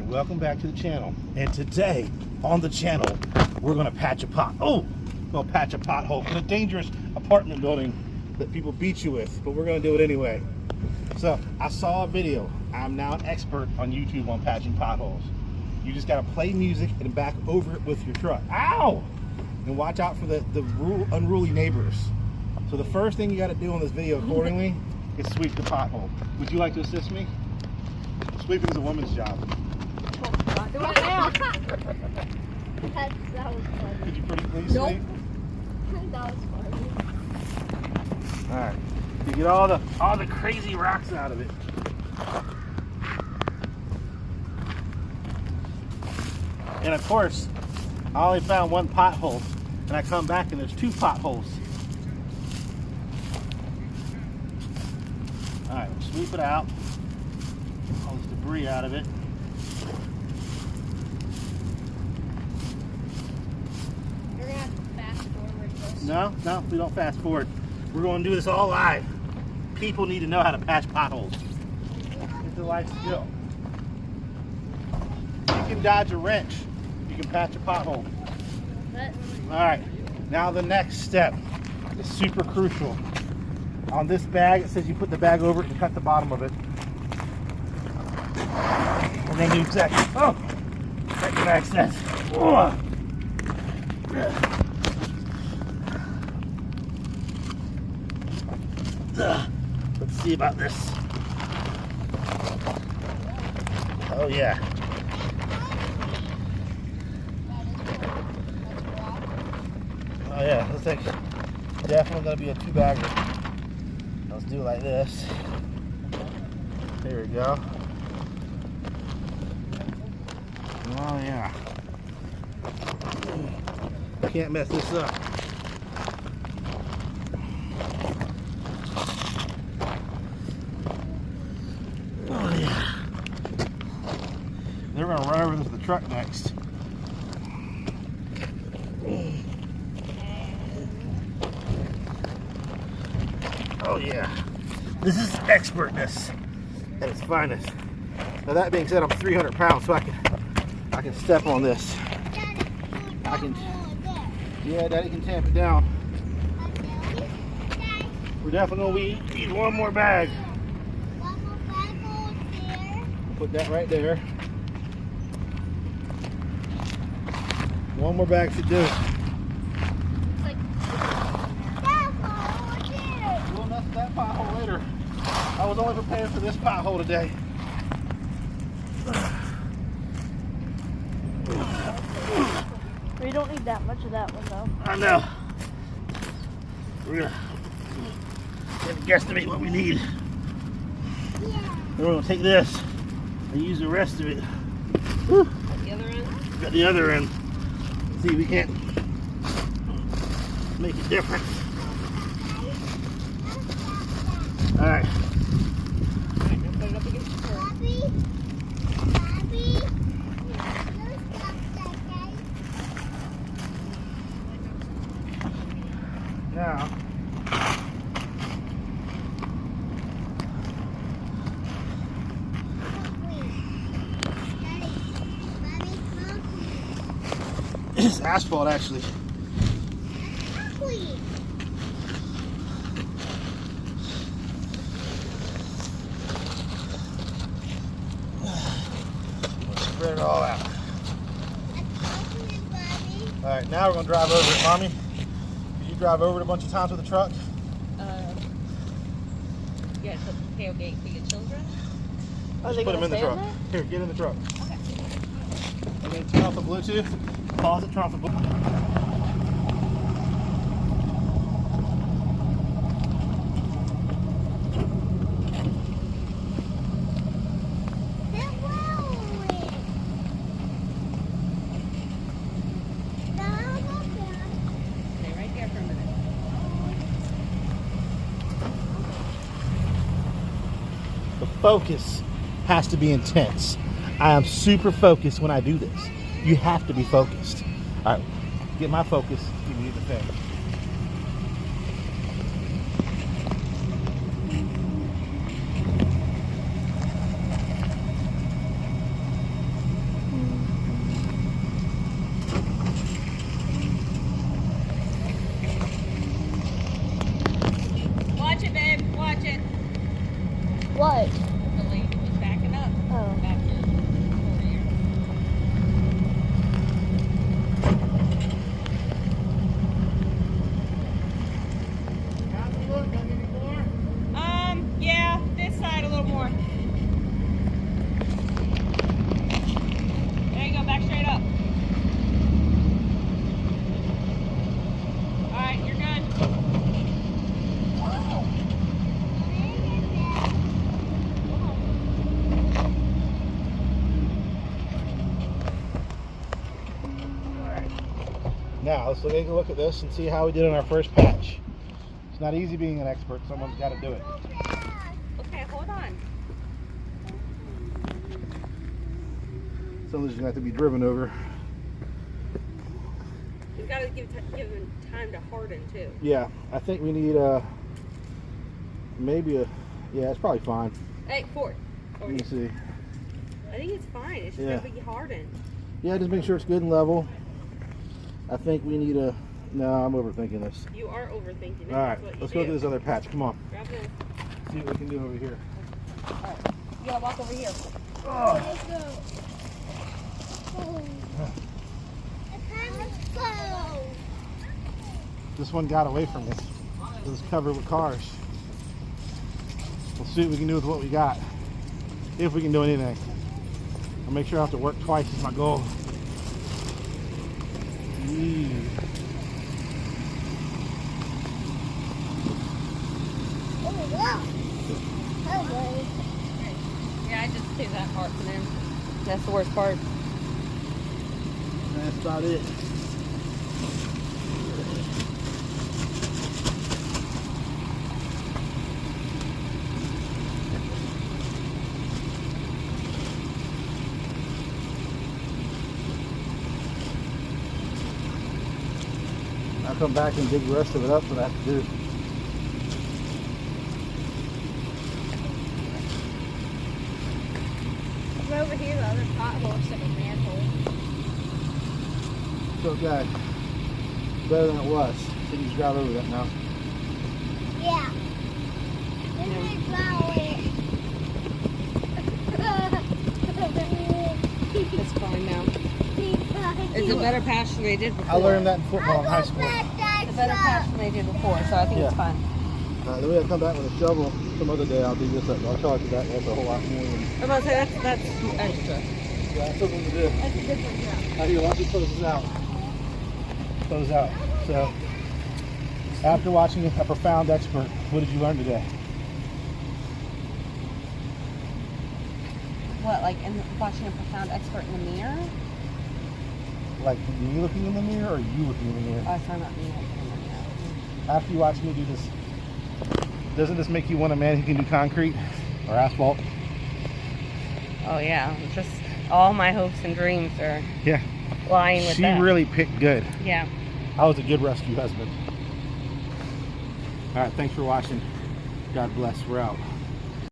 Alright, welcome back to the channel. And today on the channel, we're gonna patch a pothole in a dangerous apartment building that people beat you with, but we're gonna do it anyway. So I saw a video. I'm now an expert on YouTube on patching potholes. You just gotta play music and back over it with your truck. Ow! And watch out for the unruly neighbors. So the first thing you gotta do on this video accordingly is sweep the pothole. Would you like to assist me? Sweeping is a woman's job. Do it now. that was funny. Could you pretty please sweep? That was funny. Alright. You get all the crazy rocks out of it. And of course, I only found one pothole, and I come back and there's two potholes. Alright, sweep it out. All this debris out of it. You're gonna have to fast forward this. No, we don't fast forward. We're going to do this all live. People need to know how to patch potholes. It's a life skill. You can dodge a wrench. You can patch a pothole. Alright, now the next step is super crucial. On this bag, it says you put the bag over it and cut the bottom of it. We're going to do exactly. Oh! That bag says. Oh. Let's see about this. Oh yeah. Oh yeah, looks like definitely gonna be a 2-bagger. Let's do it like this. There we go. Oh yeah. Can't mess this up. Oh yeah. They're gonna run over into the truck next. Oh yeah. This is expertness at its finest. Now that being said, I'm 300 pounds, so I can step on this. Yeah, Daddy can tamp it down. We're definitely gonna need one more bag. Put that right there. One more bag should do. We'll mess with that pothole later. I was only prepared for this pothole today. We don't need that much of that one though. I know. We're gonna guesstimate what we need. Then we're gonna take this and use the rest of it. Woo. The other end? Got the other end. See if we can't make a difference. Alright. Put it up against the curb. Now, it's asphalt actually. Spread it all out. Alright, now we're going to drive over it, Mommy. Did you drive over it a bunch of times with the truck? Yeah, it's a tailgate for your children. Are Just they put them in the gonna truck. stay Here, get in the truck. Okay. I'm going to turn off the Bluetooth. Pause it, turn off the Bluetooth. Stay right there for a minute. The focus has to be intense. I am super focused when I do this. You have to be focused. All right, get my focus. Give me the thing. Now, let's take a look at this and see how we did on our first patch. It's not easy being an expert. Someone's got to do it. Okay, hold on. Some of these are going to have to be driven over. You gotta give them time to harden too. Yeah, I think we need maybe a, yeah, it's probably fine. Hey, Ford. Let me see. I think it's fine. It's just Yeah. gotta be hardened. Yeah, just make sure it's good and level. I think we need a, no, I'm overthinking this. You are overthinking it. All right, That's what you let's do. go to this other patch. Come on. Grab this. See what we can do over here. Alright. You gotta walk over here. Let's go. This one got away from me. It was covered with cars. We'll see what we can do with what we got. If we can do anything. I'll make sure I have to work twice is my goal. Yee. Yeah, I just do that part for them. That's the worst part. That's about it. I'll come back and dig the rest of it up, what I have to do. We're over here, the other pothole is like a manhole. So good. Better than it was. So you can just drive over that now. Yeah. It's fine now. It's a better patch than they did before. I learned that in football in high school. It's a better patch than they did before, so I think it's Yeah. fine. Then we have to come back with a shovel some other day. I'll dig this up. I'll charge you that. That's a whole lot more. I'm about to say that's extra. Yeah, that's something to do. That's a good one, yeah. Here, let's just close this out. Close out. So, after watching A Profound Expert, what did you learn today? What, like watching a profound expert in the mirror? Like me looking in the mirror or you looking in the mirror? Oh, sorry, not me looking in the mirror. After you watch me do this, doesn't this make you want a man who can do concrete or asphalt? Oh yeah, just all my hopes and dreams are Yeah. lying with She that. really picked good. Yeah. I was a good rescue husband. All right, thanks for watching. God bless. We're out.